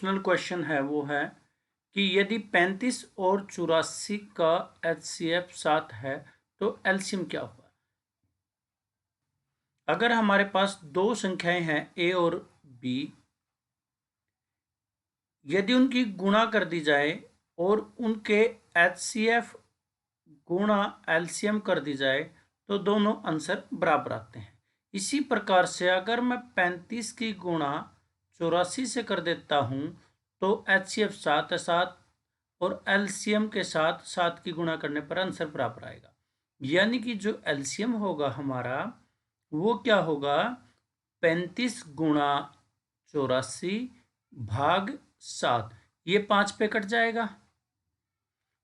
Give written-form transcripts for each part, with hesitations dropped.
Optional question है वो है कि यदि 35 और 84 का HCF 7 है तो एलसीएम क्या होगा। अगर हमारे पास दो संख्याएं हैं ए और बी, यदि उनकी गुणा कर दी जाए और उनके HCF गुणा एलसीएम कर दी जाए तो दोनों आंसर बराबर आते हैं। इसी प्रकार से अगर मैं 35 की गुणा 84 से कर देता हूं तो HCF 7 है 7 और एलसीएम के साथ 7 की गुणा करने पर आंसर बराबर आएगा। यानी कि जो एलसीएम होगा हमारा वो क्या होगा, 35 गुणा 84 भाग 7, ये 5 पे कट जाएगा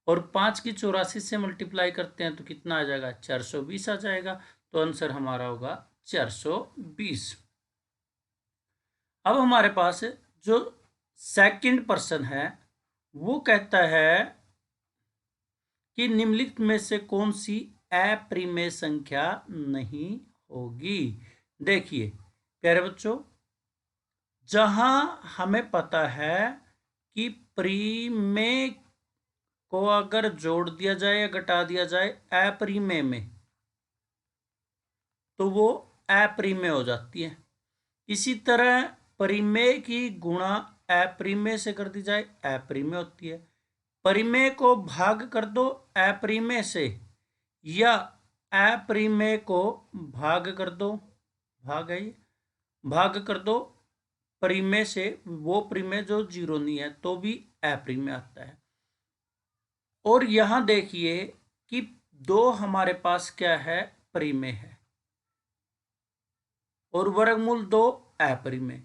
और 5 की 84 से मल्टीप्लाई करते हैं तो कितना आ जाएगा, 420 आ जाएगा। तो आंसर हमारा होगा 420। अब हमारे पास जो सेकंड पर्सन है वो कहता है कि निम्नलिखित में से कौन सी अप्रिमेय संख्या नहीं होगी। देखिए प्यारे बच्चों, जहां हमें पता है कि प्रीमेय को अगर जोड़ दिया जाए या घटा दिया जाए अप्रीमेय में तो वो अप्रीमेय हो जाती है। इसी तरह परिमेय की गुणा अप्रीमेय से कर दी जाए अप्रीमेय होती है। परिमेय को भाग कर दो अप्रीमेय से या अप्रीमेय को भाग कर दो, भाग है ये, भाग कर दो परिमेय से, वो परिमेय जो जीरो नहीं है तो भी अप्रीमेय आता है। और यहां देखिए कि दो हमारे पास क्या है, परिमेय है और वर्गमूल 2 अपरिमेय,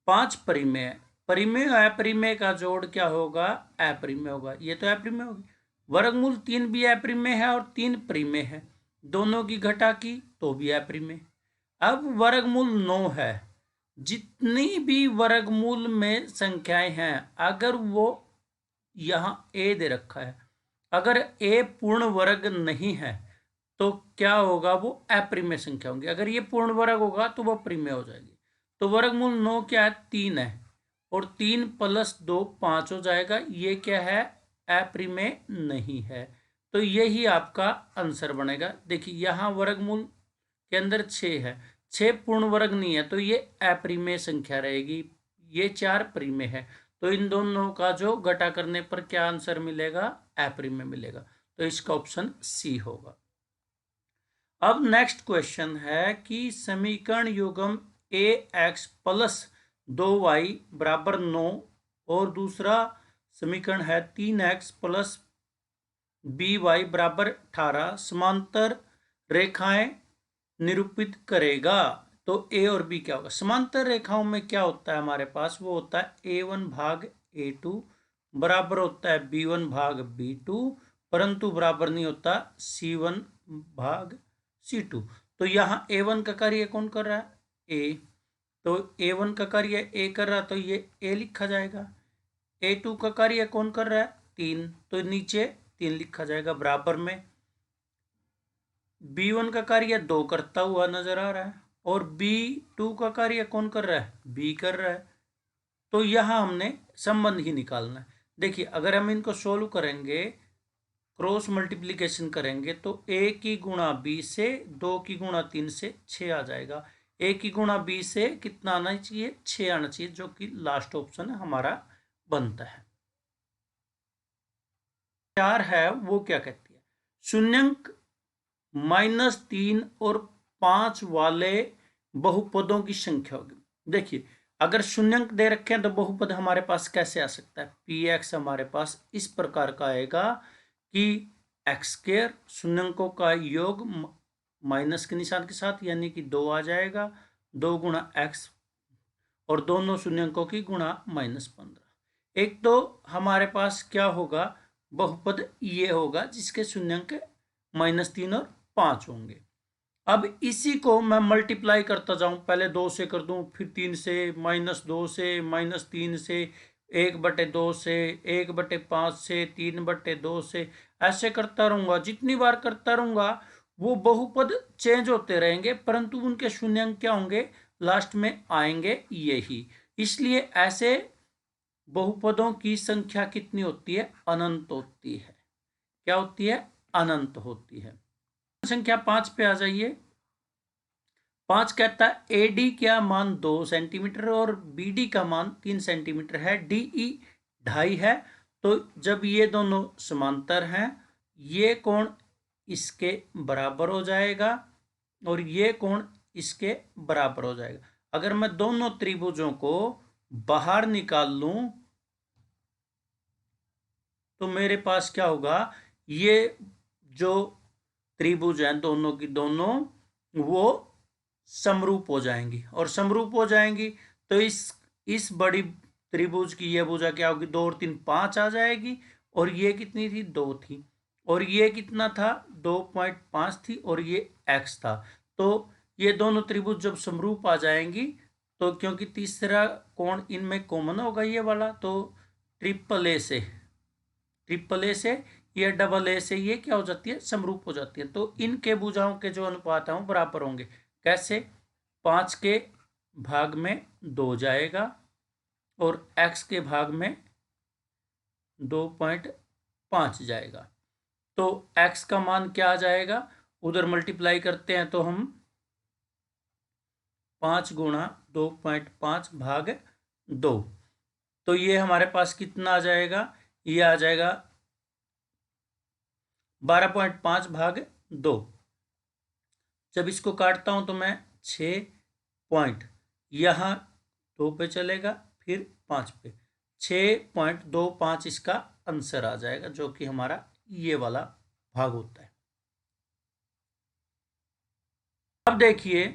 5 परिमेय है। परिमेय अपरिमेय का जोड़ क्या होगा, अपरिमेय होगा। ये तो अपरिमेय होगी। वर्गमूल 3 भी अपरिमेय है और 3 परिमेय है, दोनों की घटा की तो भी अपरिमेय। अब वर्गमूल 9 है, जितनी भी वर्गमूल में संख्याएं हैं अगर वो यहां ए दे रखा है, अगर ए पूर्ण वर्ग नहीं है तो क्या होगा, वो अप्रिमेय संख्या होंगी। अगर ये पूर्ण वर्ग होगा तो वो परिमेय हो जाएगी। तो वर्गमूल 9 क्या है, 3 है और 3 + 2 5 हो जाएगा। ये क्या है, अप्रिमेय नहीं है। तो यही आपका आंसर बनेगा। देखिए यहाँ वर्गमूल के अंदर 6 है, 6 पूर्ण वर्ग नहीं है तो ये अप्रिमेय संख्या रहेगी। ये 4 परिमेय है तो इन दोनों का जो घटा करने पर क्या आंसर मिलेगा, अप्रिमेय मिलेगा। तो इसका ऑप्शन सी होगा। अब नेक्स्ट क्वेश्चन है कि समीकरण युग्म ax + 2y = 9 और दूसरा समीकरण है 3x + by = 18 समांतर रेखाएं निरूपित करेगा। तो ए और बी क्या होगा। समांतर रेखाओं में क्या होता है हमारे पास, वो होता है a1 भाग a2 बराबर होता है b1 भाग b2, परंतु बराबर नहीं होता c1 भाग c2। तो यहाँ a1 का कार्य कौन कर रहा है, a, तो a1 का कार्य a कर रहा है तो ये a लिखा जाएगा। a2 का कार्य कौन कर रहा है, 3, तो नीचे 3 लिखा जाएगा बराबर में। b1 का कार्य 2 करता हुआ नजर आ रहा है और b2 का कार्य कौन कर रहा है, b कर रहा है। तो यहां हमने संबंध ही निकालना है। देखिए अगर हम इनको सोल्व करेंगे, क्रॉस मल्टीप्लीकेशन करेंगे तो a की गुणा b से, 2 की गुणा 3 से 6 आ जाएगा। a की गुणा b से कितना आना चाहिए, 6 आना चाहिए, जो कि लास्ट ऑप्शन हमारा बनता है। 4 है वो क्या कहती है, शून्यंक -3 और 5 वाले बहुपदों की संख्या होगी। देखिए अगर शून्यंक दे रखे हैं तो बहुपद हमारे पास कैसे आ सकता है, px हमारे पास इस प्रकार का आएगा कि x² शून्यंकों का योग माइनस के निशान के साथ, यानी कि 2 आ जाएगा, 2 गुणा x और दोनों शून्यंकों की गुणा -15। एक तो हमारे पास क्या होगा, बहुपद ये होगा जिसके शून्यंक -3 और 5 होंगे। अब इसी को मैं मल्टीप्लाई करता जाऊं, पहले 2 से कर दूं, फिर 3 से, -2 से, -3 से, 1/2 से, 1/5 से, 3/2 से, ऐसे करता रहूंगा। जितनी बार करता रहूंगा वो बहुपद चेंज होते रहेंगे, परंतु उनके शून्यंक क्या होंगे, लास्ट में आएंगे यही। इसलिए ऐसे बहुपदों की संख्या कितनी होती है? अनंत होती है। क्या होती है? अनंत होती है। संख्या 5 पे आ जाइए। 5 कहता है एडी का मान 2 सेंटीमीटर और बीडी का मान 3 सेंटीमीटर है, डीई 2.5 है। तो जब ये दोनों समांतर हैं, ये कोण इसके बराबर हो जाएगा और ये कोण इसके बराबर हो जाएगा। अगर मैं दोनों त्रिभुजों को बाहर निकाल लूं तो मेरे पास क्या होगा? ये जो त्रिभुज हैं दोनों की दोनों, वो समरूप हो जाएंगी, और समरूप हो जाएंगी तो इस बड़ी त्रिभुज की ये भुजा क्या होगी? 2 और 3 5 आ जाएगी, और ये कितनी थी? 2 थी, और ये कितना था? 2.5 थी, और ये x था। तो ये दोनों त्रिभुज जब समरूप आ जाएंगी तो क्योंकि तीसरा कोण इनमें कॉमन होगा ये वाला, तो ट्रिपल ए से ये डबल ए से ये क्या हो जाती है? समरूप हो जाती है। तो इनके भुजाओं के जो अनुपात है वो बराबर होंगे। कैसे? 5 के भाग में 2 जाएगा और x के भाग में 2.5 जाएगा। तो x का मान क्या आ जाएगा? उधर मल्टीप्लाई करते हैं तो हम 5 गुणा 2.5 भाग 2, तो ये हमारे पास कितना आ जाएगा? ये आ जाएगा 12.5 भाग 2। जब इसको काटता हूं तो मैं 6 पॉइंट यहाँ 2 पे चलेगा, फिर 5 पे, 6.25 इसका आंसर आ जाएगा, जो कि हमारा ये वाला भाग होता है। अब देखिए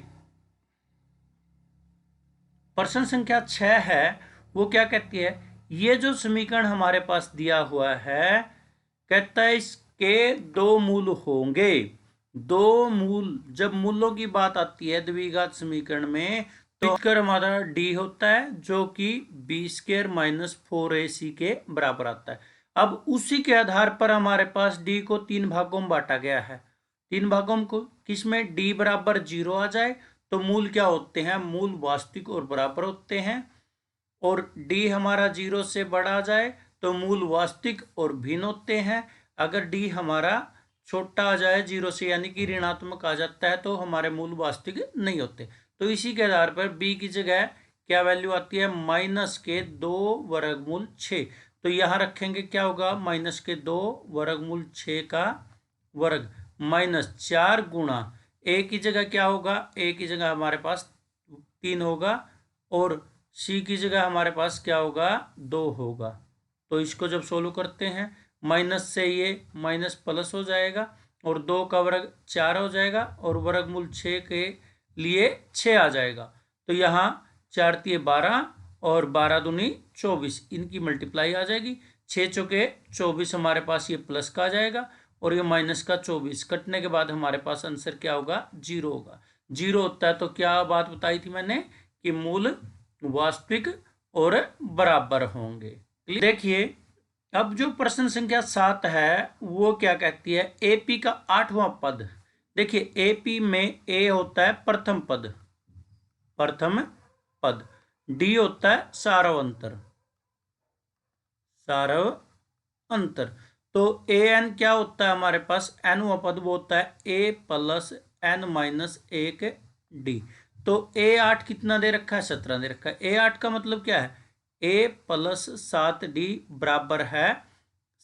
प्रश्न संख्या 6 है, वो क्या कहती है? ये जो समीकरण हमारे पास दिया हुआ है, कहता है इसके 2 मूल होंगे। 2 मूल, जब मूलों की बात आती है द्विघात समीकरण में, तो हमारा d होता है, जो कि b² - 4ac के बराबर आता है। अब उसी के आधार पर हमारे पास d को 3 भागों में बांटा गया है। 3 भागों को किसमें? d बराबर 0 आ जाए तो मूल क्या होते हैं? मूल वास्तविक और बराबर होते हैं। और d हमारा 0 से बड़ा आ जाए तो मूल वास्तविक और भिन्न होते हैं। अगर d हमारा छोटा आ जाए 0 से, यानी कि ऋणात्मक आ जाता है, तो हमारे मूल वास्तविक नहीं होते। तो इसी के आधार पर b की जगह क्या वैल्यू आती है? -2 वर्गमूल 6। तो यहां रखेंगे क्या होगा? -2 वर्गमूल 6 का वर्ग -4 गुणा a की जगह क्या होगा? a की जगह हमारे पास 3 होगा, और c की जगह हमारे पास क्या होगा? 2 होगा। तो इसको जब सोल्व करते हैं, माइनस से ये माइनस प्लस हो जाएगा, और 2 का वर्ग 4 हो जाएगा, और वर्गमूल 6 के लिए 6 आ जाएगा। तो यहाँ 4 तिये 12 और 12 दूनी 24, इनकी मल्टीप्लाई आ जाएगी। 6 चौके 24 हमारे पास ये प्लस का आ जाएगा, और ये माइनस का 24 कटने के बाद हमारे पास आंसर क्या होगा? 0 होगा। 0 होता है तो क्या बात बताई थी मैंने कि मूल वास्तविक और बराबर होंगे। देखिए अब जो प्रश्न संख्या 7 है वो क्या कहती है? एपी का 8वां पद। देखिए एपी में ए होता है प्रथम पद, डी होता है सारव अंतर। तो ए एन क्या होता है हमारे पास? एनवां पद वो होता है ए प्लस एन माइनस 1 डी। तो A8 कितना दे रखा है? 17 दे रखा है। A8 का मतलब क्या है? A प्लस 7D बराबर है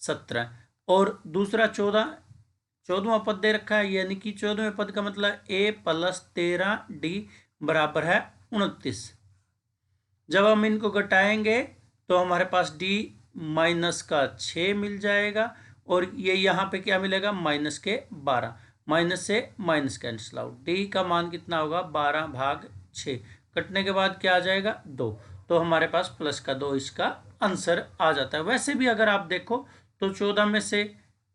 17, और दूसरा 14वां पद दे रखा है, यानी कि 14वें पद का मतलब A प्लस 13D बराबर है 29। जब हम इनको घटाएंगे तो हमारे पास D माइनस का 6 मिल जाएगा, और ये यहाँ पे क्या मिलेगा? माइनस के 12, माइनस से माइनस कैंसिल आउट। डी का मान कितना होगा? 12 भाग 6, कटने के बाद क्या आ जाएगा? 2। तो हमारे पास प्लस का 2 इसका आंसर आ जाता है। वैसे भी अगर आप देखो तो 14 में से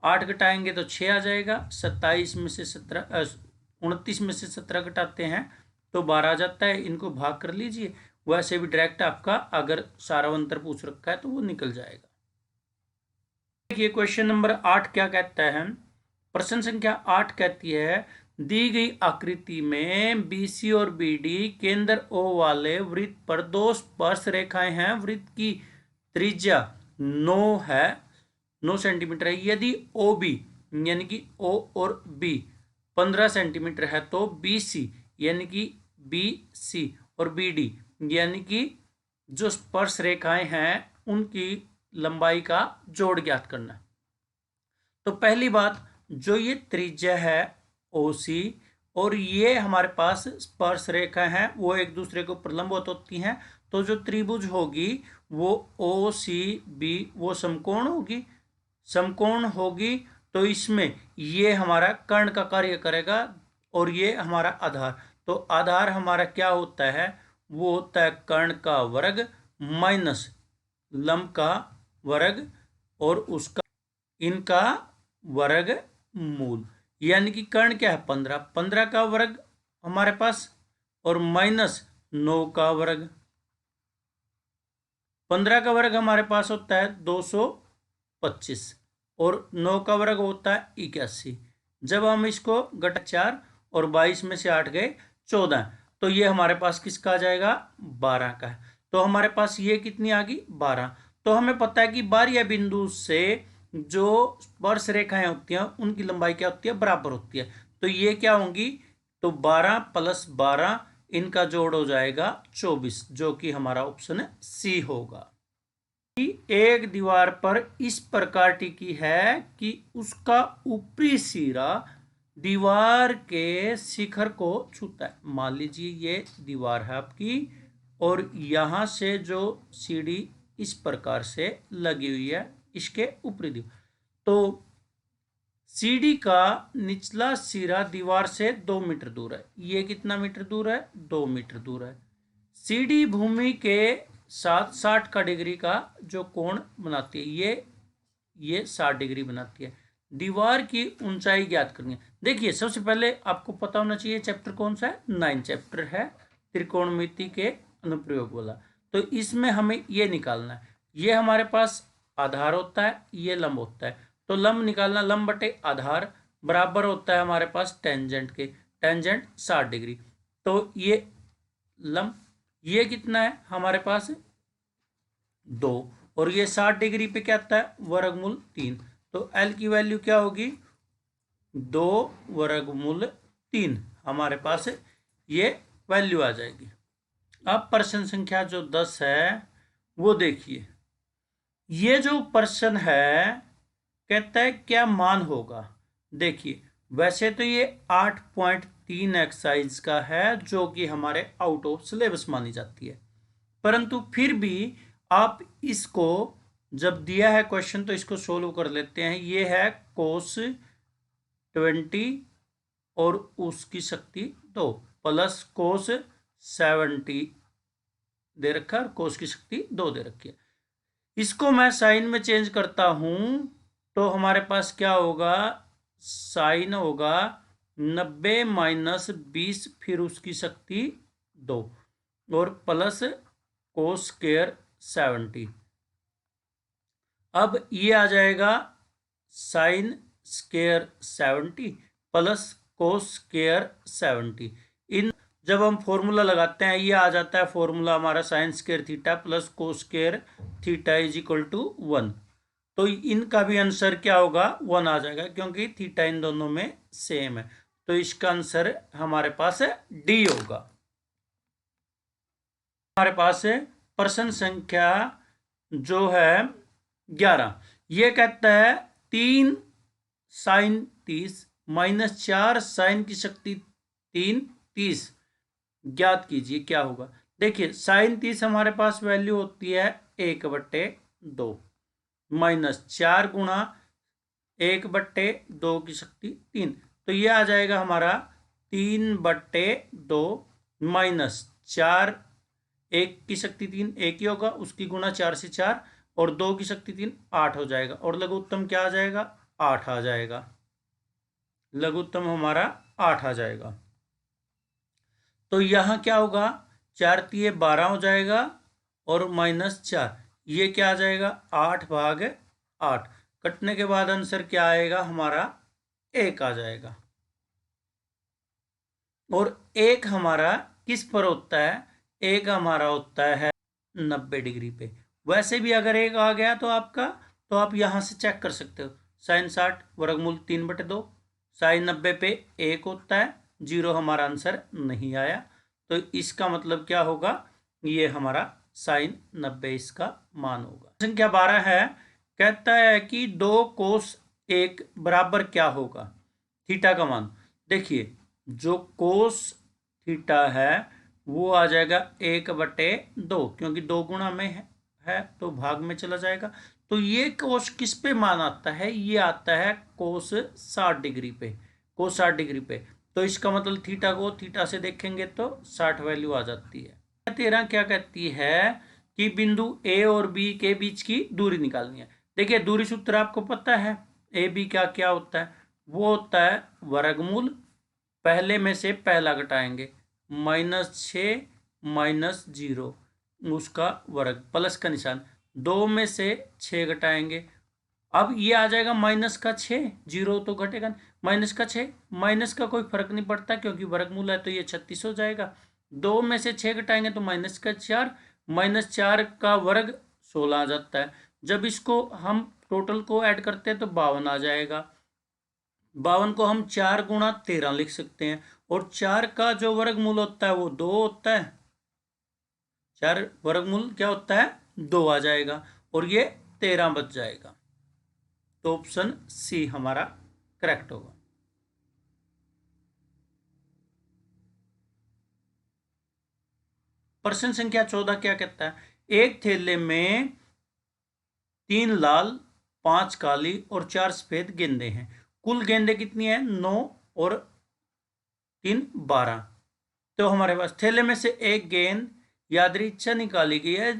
8 घटाएंगे तो 6 आ जाएगा, 29 में से 17 घटाते हैं तो 12 आ जाता है। इनको भाग कर लीजिए। वैसे भी डायरेक्ट आपका अगर सारांतर पूछ रखा है तो वो निकल जाएगा। देखिए क्वेश्चन नंबर 8 क्या कहता है? प्रश्न संख्या 8 कहती है दी गई आकृति में BC और BD केंद्र O वाले वृत्त पर 2 स्पर्श रेखाएं हैं। वृत्त की त्रिज्या 9 है, 9 सेंटीमीटर है। यदि ओ बी यानी कि ओ और बी 15 सेंटीमीटर है तो बी सी यानी कि बी सी और बी डी यानी कि जो स्पर्श रेखाएं हैं उनकी लंबाई का जोड़ ज्ञात करना। तो पहली बात, जो ये त्रिज्या है ओ सी और ये हमारे पास स्पर्श रेखा है वो एक दूसरे को प्रलंबवत होती हैं, तो जो त्रिभुज होगी वो ओ सी बी वो समकोण होगी। समकोण होगी तो इसमें ये हमारा कर्ण का कार्य करेगा और ये हमारा आधार। तो आधार हमारा क्या होता है, वो होता है कर्ण का वर्ग माइनस लंब का वर्ग और उसका इनका वर्ग मूल। यानी कि कर्ण क्या है 15, 15 का वर्ग हमारे पास और माइनस 9 का वर्ग। 15 का वर्ग हमारे पास होता है 225 और 9 का वर्ग होता है 81। जब हम इसको घटा 4 और 22 में से 8 गए 14, तो ये हमारे पास किसका आ जाएगा 12 का है। तो हमारे पास ये कितनी आ गई 12। तो हमें पता है कि बाह्य बिंदु से जो स्पर्श रेखाएं होती हैं उनकी लंबाई क्या होती है बराबर होती है। तो ये क्या होंगी, तो 12 + 12 इनका जोड़ हो जाएगा 24, जो कि हमारा ऑप्शन सी होगा। एक दीवार पर इस प्रकार टिकी है कि उसका ऊपरी सिरा दीवार के शिखर को छूता है। मान लीजिए ये दीवार है आपकी और यहां से जो सीढ़ी इस प्रकार से लगी हुई है इसके ऊपरी दीवार, तो सीढ़ी का निचला सिरा दीवार से 2 मीटर दूर है। ये कितना मीटर दूर है 2 मीटर दूर है। सीढ़ी भूमि के साथ 60 का डिग्री का जो कोण बनाती है, ये 60 डिग्री बनाती है। दीवार की ऊंचाई ज्ञात करनी है। देखिए सबसे पहले आपको पता होना चाहिए चैप्टर कौन सा है, 9 चैप्टर है त्रिकोणमिति के अनुप्रयोग वाला। तो इसमें हमें ये निकालना है, ये हमारे पास आधार होता है, ये लंब होता है। तो लंब निकालना, लंब बटे आधार बराबर होता है हमारे पास टेंजेंट के, टेंजेंट 60 डिग्री। तो ये लंब ये कितना है हमारे पास 2 और ये 60 डिग्री पे क्या आता है वर्गमूल 3। तो एल की वैल्यू क्या होगी 2 वर्गमूल 3 हमारे पास ये वैल्यू आ जाएगी। अब प्रश्न संख्या जो 10 है वो देखिए। ये जो प्रश्न है कहता है क्या मान होगा। देखिए वैसे तो ये 8.3 एक्सरसाइज का है जो कि हमारे आउट ऑफ सिलेबस मानी जाती है, परंतु फिर भी आप इसको जब दिया है क्वेश्चन तो इसको सोल्व कर लेते हैं। ये है cos 20 और उसकी शक्ति 2 प्लस cos 70 दे रखा है और cos की शक्ति 2 दे रखी है। इसको मैं साइन में चेंज करता हूं तो हमारे पास क्या होगा, साइन होगा 90 - 20 फिर उसकी शक्ति 2 और प्लस cos स्क्वायर 70। अब ये आ जाएगा sine square 70 plus cos square 70। इन जब हम फॉर्मूला लगाते हैं ये आ जाता है फॉर्मूला हमारा sine square theta plus cos square theta = 1। तो इनका भी आंसर क्या होगा 1 आ जाएगा क्योंकि थीटा इन दोनों में सेम है। तो इसका आंसर हमारे पास डी होगा। हमारे पास प्रश्न संख्या जो है 11, ये कहता है 3 sin 30 - 4 sin की शक्ति 3 30 ज्ञात कीजिए क्या होगा। देखिए sin 30 हमारे पास वैल्यू होती है 1/2 माइनस 4 गुणा 1/2 की शक्ति 3, तो ये आ जाएगा हमारा 3/2 माइनस 4 1 की शक्ति 3 1 ही होगा उसकी गुणा 4 से 4 और 2 की शक्ति 3 8 हो जाएगा और लघुत्तम क्या आ जाएगा 8 आ जाएगा। लघुत्तम हमारा 8 आ जाएगा। तो यहां क्या होगा 4 × 12 हो जाएगा और -4 ये क्या आ जाएगा 8/8 कटने के बाद आंसर क्या आएगा हमारा 1 आ जाएगा। और 1 हमारा किस पर होता है, 1 हमारा होता है 90 डिग्री पे वैसे भी अगर 1 आ गया तो आपका, तो आप यहाँ से चेक कर सकते हो, साइन 60 वर्गमूल 3/2, साइन 90 पे 1 होता है, 0 हमारा आंसर नहीं आया। तो इसका मतलब क्या होगा, ये हमारा साइन 90 इसका मान होगा। संख्या 12 है, कहता है कि 2 कोस 1 बराबर क्या होगा, थीटा का मान। देखिए जो कोस थीटा है वो आ जाएगा 1/2, क्योंकि 2 गुणा में है तो भाग में चला जाएगा। तो ये कोस किस पे मान आता है, ये आता है कोस 60 डिग्री पे, कोस 60 डिग्री पे। तो इसका मतलब थीटा को थीटा से देखेंगे तो 60 वैल्यू आ जाती है। 13 क्या कहती है कि बिंदु ए और बी के बीच की दूरी निकालनी है। देखिए दूरी सूत्र आपको पता है, ए बी का क्या होता है, वो होता है वर्गमूल, पहले में से पहला घटाएंगे, -6 -0 उसका वर्ग प्लस का निशान, 2 में से 6 घटाएंगे, अब ये आ जाएगा -6, 0 तो घटेगा, -6, माइनस का कोई फर्क नहीं पड़ता क्योंकि वर्गमूल है तो ये 36 हो जाएगा। 2 में से 6 घटाएंगे तो -4, -4 का वर्ग 16 आ जाता है। जब इसको हम टोटल को ऐड करते हैं तो 52 आ जाएगा। 52 को हम 4 गुणा 13 लिख सकते हैं, और 4 का जो वर्गमूल होता है वो 2 होता है, 4 वर्गमूल क्या होता है 2 आ जाएगा, और ये 13 बच जाएगा। तो ऑप्शन सी हमारा करेक्ट होगा। प्रश्न संख्या 14 क्या कहता है, एक थैले में 3 लाल, 5 काली और 4 सफेद गेंदे हैं, कुल गेंदे कितनी है 9 और 3 12। तो हमारे पास थैले में से एक गेंद यादृच्छा निकाली गई है,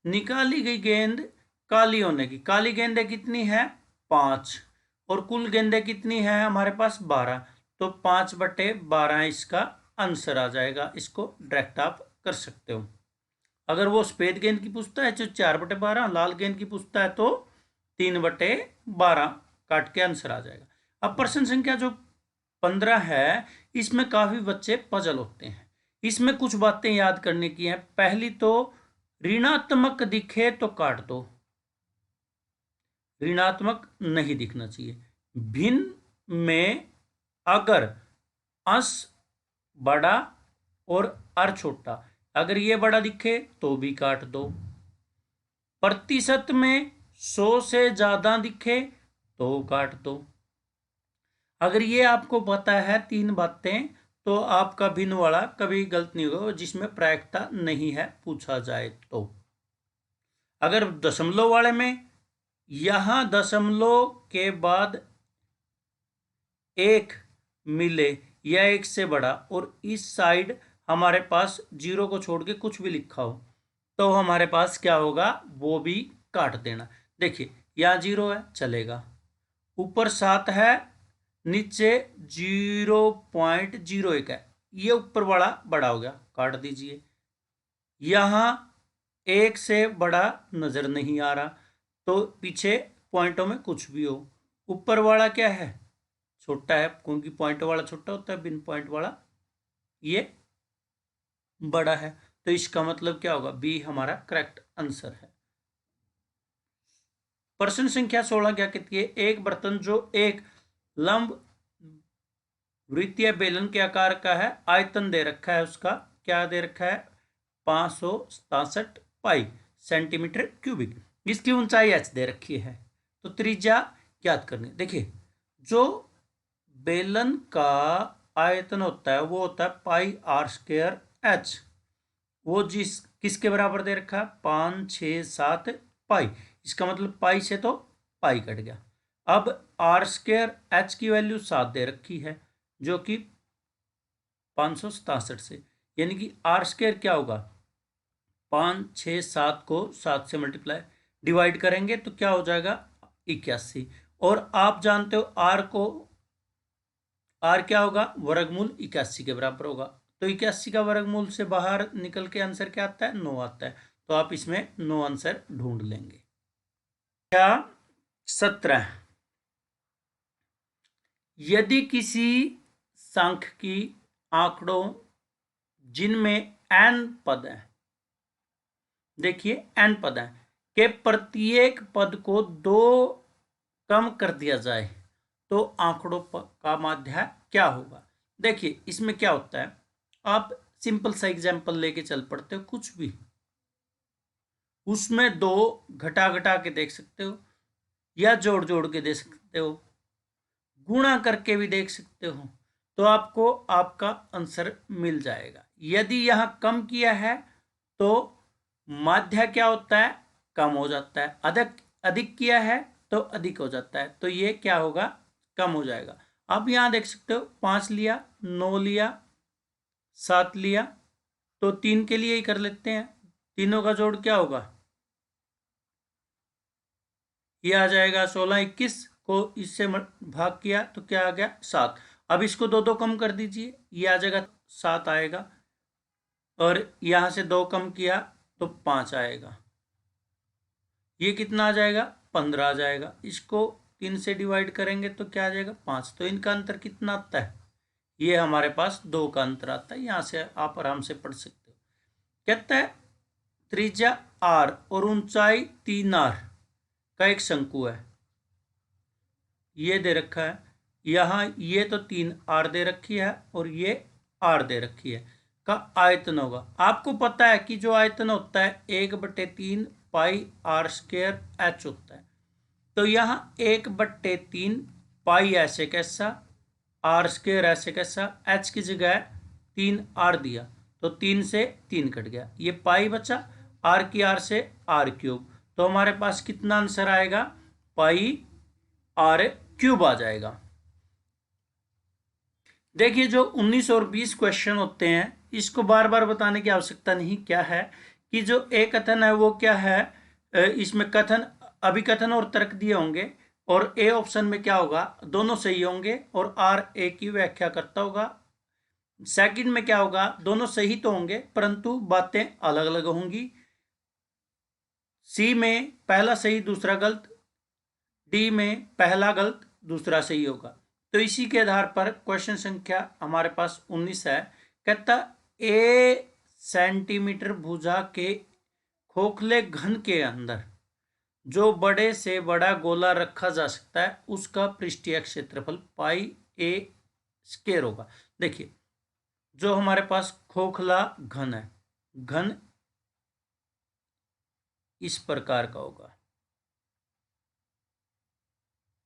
निकाली गई गेंद काली होने की, काली गेंदे कितनी है 5, और कुल गेंदे कितनी है हमारे पास 12, तो 5/12 इसका आंसर आ जाएगा। इसको डायरेक्ट आप कर सकते हो। अगर वो सफेद गेंद की पूछता है तो 4/12, लाल गेंद की पूछता है तो 3/12 काट के आंसर आ जाएगा। अब प्रश्न संख्या जो 15 है, इसमें काफी बच्चे पजल होते हैं। इसमें कुछ बातें याद करने की हैं। पहली तो ऋणात्मक दिखे तो काट दो, ऋणात्मक नहीं दिखना चाहिए। भिन्न में अगर अंश बड़ा और अर छोटा, अगर ये बड़ा दिखे तो भी काट दो। प्रतिशत में 100 से ज्यादा दिखे तो काट दो। अगर ये आपको पता है 3 बातें, तो आपका भिन्न वाला कभी गलत नहीं होगा, जिसमें प्रायिकता नहीं है पूछा जाए तो। अगर दशमलव वाले में यहां दशमलव के बाद 1 मिले या 1 से बड़ा, और इस साइड हमारे पास 0 को छोड़ के कुछ भी लिखा हो, तो हमारे पास क्या होगा, वो भी काट देना। देखिए यहाँ 0 है चलेगा, ऊपर 7 है, नीचे 0.01 है, ये ऊपर वाला बड़ा हो गया, काट दीजिए। यहां 1 से बड़ा नजर नहीं आ रहा, तो पीछे पॉइंटों में कुछ भी हो, ऊपर वाला क्या है छोटा है, क्योंकि पॉइंट वाला छोटा होता है, बिन पॉइंट वाला ये बड़ा है। तो इसका मतलब क्या होगा, बी हमारा करेक्ट आंसर है। प्रश्न संख्या 16 क्या कहती है, एक बर्तन जो एक लंब वृत्तीय बेलन के आकार का है, आयतन दे रखा है, उसका क्या दे रखा है 567 पाई सेंटीमीटर क्यूबिक, इसकी ऊंचाई h दे रखी है, तो त्रिज्या ज्ञात करनी। देखिए जो बेलन का आयतन होता है वो होता है πr²h, वो जिस किसके बराबर दे रखा है 567 पाई, इसका मतलब पाई से तो पाई कट गया। अब r²h की वैल्यू 7 दे रखी है, जो कि 567 से, यानी कि r² क्या होगा 567 को 7 से मल्टीप्लाई डिवाइड करेंगे तो क्या हो जाएगा 81, और आप जानते हो r क्या होगा वर्गमूल 81 के बराबर होगा, तो 81 का वर्गमूल से बाहर निकल के आंसर क्या आता है 9 आता है, तो आप इसमें 9 आंसर ढूंढ लेंगे। क्या 17, यदि किसी सांख्यिकी आंकड़ों जिनमें n पद है, देखिए n पद है कि प्रत्येक पद को 2 कम कर दिया जाए तो आंकड़ों का माध्य क्या होगा। देखिए इसमें क्या होता है, आप सिंपल सा एग्जांपल लेके चल पड़ते हो, कुछ भी उसमें 2 घटा घटा के देख सकते हो, या जोड़ जोड़ के देख सकते हो, गुणा करके भी देख सकते हो, तो आपको आपका आंसर मिल जाएगा। यदि यहां कम किया है तो माध्य क्या होता है, कम हो जाता है। अधिक अधिक किया है तो अधिक हो जाता है, तो ये क्या होगा, कम हो जाएगा। अब यहां देख सकते हो 5 लिया, 9 लिया, 7 लिया, तो 3 के लिए ही कर लेते हैं। तीनों का जोड़ क्या होगा, ये आ जाएगा 16, 21 को इससे भाग किया तो क्या आ गया 7। अब इसको 2 2 कम कर दीजिए, ये आ जाएगा 7 आएगा, और यहां से 2 कम किया तो 5 आएगा, ये कितना आ जाएगा 15 आ जाएगा। इसको 3 से डिवाइड करेंगे तो क्या आ जाएगा 5। तो इनका अंतर कितना आता है, ये हमारे पास 2 का अंतर आता है। यहां से आप आराम से पढ़ सकते हो। कहता है त्रिज्या r और ऊंचाई 3r का एक शंकु है, ये दे रखा है। यहाँ ये तो 3r दे रखी है और ये r दे रखी है, का आयतन होगा। आपको पता है कि जो आयतन होता है 1/3 पाई r स्क्वायर h होता है। तो यहाँ 1/3 पाई ऐसे कैसा, r स्क्वायर ऐसे कैसा, h की जगह 3r दिया तो 3 से 3 कट गया, ये पाई बचा, r की r से r क्यूब। तो हमारे पास कितना आंसर आएगा, पाई r क्यूब आ जाएगा। देखिए जो 19 और 20 क्वेश्चन होते हैं, इसको बार बार बताने की आवश्यकता नहीं। क्या है कि जो एक कथन है वो क्या है, इसमें कथन, अभिकथन और तर्क दिए होंगे, और ए ऑप्शन में क्या होगा, दोनों सही होंगे और आर ए की व्याख्या करता होगा। सेकंड में क्या होगा, दोनों सही तो होंगे परंतु बातें अलग अलग होंगी। सी में पहला सही दूसरा गलत, डी में पहला गलत दूसरा सही होगा। तो इसी के आधार पर क्वेश्चन संख्या हमारे पास 19 है। कहता ए सेंटीमीटर भुजा के खोखले घन के अंदर जो बड़े से बड़ा गोला रखा जा सकता है उसका पृष्ठीय क्षेत्रफल पाई ए स्क्वायर होगा। देखिए जो हमारे पास खोखला घन है, घन इस प्रकार का होगा,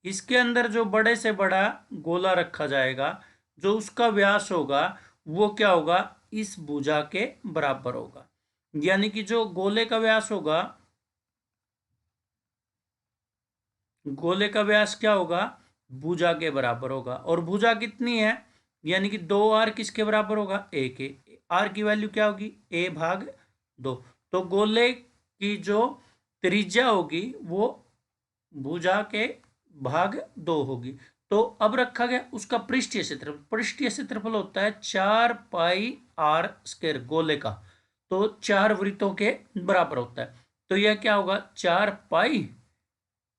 इसके अंदर जो बड़े से बड़ा गोला रखा जाएगा, जो उसका व्यास होगा वो क्या होगा, इस भुजा के बराबर होगा। यानी कि जो गोले का व्यास होगा, गोले का व्यास क्या होगा, भुजा के बराबर होगा। और भुजा कितनी है, यानी कि 2r किसके बराबर होगा, a के। r की वैल्यू क्या होगी, a/2। तो गोले की जो त्रिज्या होगी वो भुजा के भाग 2 होगी। तो अब रखा गया उसका पृष्ठीय क्षेत्रफल। पृष्ठीय क्षेत्रफल होता है 4 पाई r स्क्वायर गोले का, तो 4 वृत्तों के बराबर होता है। तो यह क्या होगा, 4 पाई,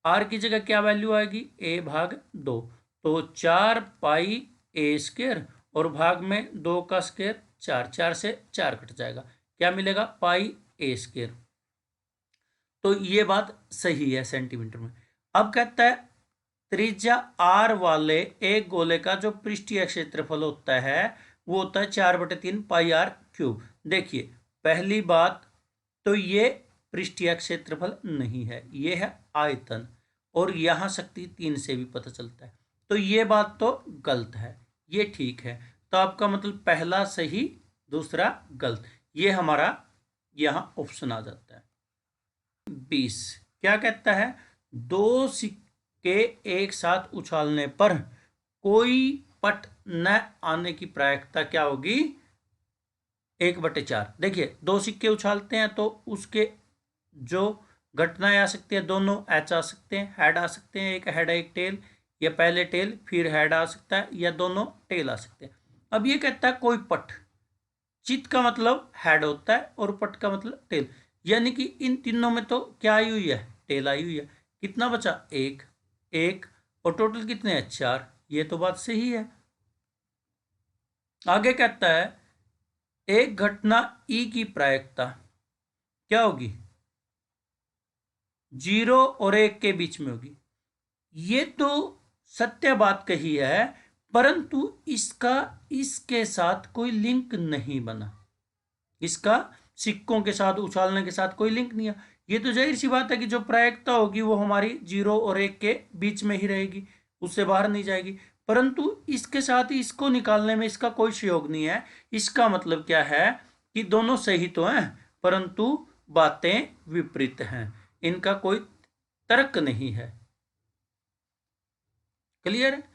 r की जगह क्या वैल्यू आएगी, a/2। तो 4 पाई a स्क्वायर और भाग में 2 का स्क्वायर 4, 4 से 4 कट जाएगा, क्या मिलेगा, पाई a स्क्वायर। तो ये बात सही है सेंटीमीटर में। अब कहता है त्रिज्या r वाले एक गोले का जो पृष्ठीय क्षेत्रफल होता है वो होता है 4/3 पाई r क्यूब। देखिए पहली बात तो ये पृष्ठीय क्षेत्रफल नहीं है, ये है आयतन, और यहां शक्ति 3 से भी पता चलता है। तो ये बात तो गलत है, ये ठीक है। तो आपका मतलब पहला सही दूसरा गलत, ये हमारा यहां ऑप्शन आ जाता है। 20 क्या कहता है, 2 सिक्के एक साथ उछालने पर कोई पट न आने की प्रायिकता क्या होगी, 1/4। देखिए 2 सिक्के उछालते हैं तो उसके जो घटनाएं आ सकती है, दोनों एच आ सकते हैं, हेड आ सकते हैं, एक हेड एक टेल, या पहले टेल फिर हेड आ सकता है, या दोनों टेल आ सकते हैं। अब ये कहता है कोई पट, चित का मतलब हेड होता है और पट का मतलब टेल, यानी कि इन तीनों में तो क्या आई हुई है, टेल आई हुई है। कितना बचा, एक एक, और टोटल कितने हैं, 4। ये तो बात सही है। आगे कहता है एक घटना ई की प्रायिकता क्या होगी, 0 और 1 के बीच में होगी। ये तो सत्य बात कही है, परंतु इसका इसके साथ कोई लिंक नहीं बना। इसका सिक्कों के साथ, उछालने के साथ कोई लिंक नहीं है। ये तो जाहिर सी बात है कि जो प्रायिकता होगी वो हमारी 0 और 1 के बीच में ही रहेगी, उससे बाहर नहीं जाएगी। परंतु इसके साथ ही इसको निकालने में इसका कोई सहयोग नहीं है। इसका मतलब क्या है कि दोनों सही तो हैं, परंतु बातें विपरीत हैं, इनका कोई तर्क नहीं है। क्लियर है?